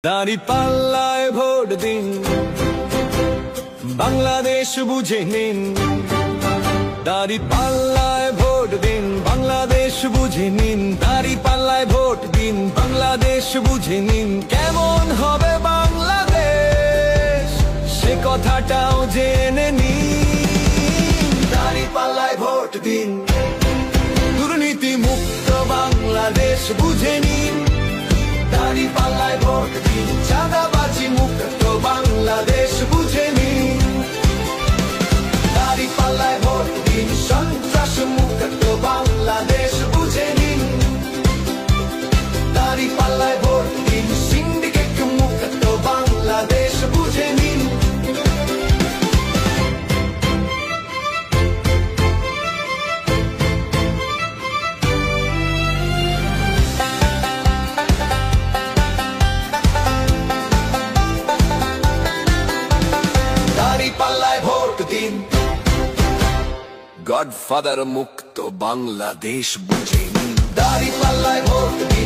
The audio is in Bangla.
দাঁড়িপাল্লায় ভোট দিন, বাংলাদেশ বুঝে নিন। দাঁড়িপাল্লায় ভোট দিন, বাংলাদেশ বুঝে নিন। দাঁড়িপাল্লায় ভোট দিন, বাংলাদেশ বুঝে নিন। কেমন হবে বাংলাদেশ, সে কথাটাও জেনে নিন। দাঁড়িপাল্লায় ভোট দিন, দুর্নীতি মুক্ত বাংলাদেশ বুঝে নিন। দাঁড়িপাল্লায় ভোট দিন, চাঁদাবাজি মুক্ত বাংলাদেশ বুঝে নিন। দাঁড়িপাল্লায় ভোট দিন, সন্ত্রাস মুক্ত বাংলাদেশ বুঝে নিন। দাঁড়িপাল্লায় ভোট দিন, সিন্ডিকেট মুক্ত বাংলাদেশ বুঝে নিন। দাঁড়িপাল্লায় ভোট দিন, গডফাদার মুক্ত বাংলাদেশ বুঝে নিন। দাঁড়িপাল্লায় ভোট দিন।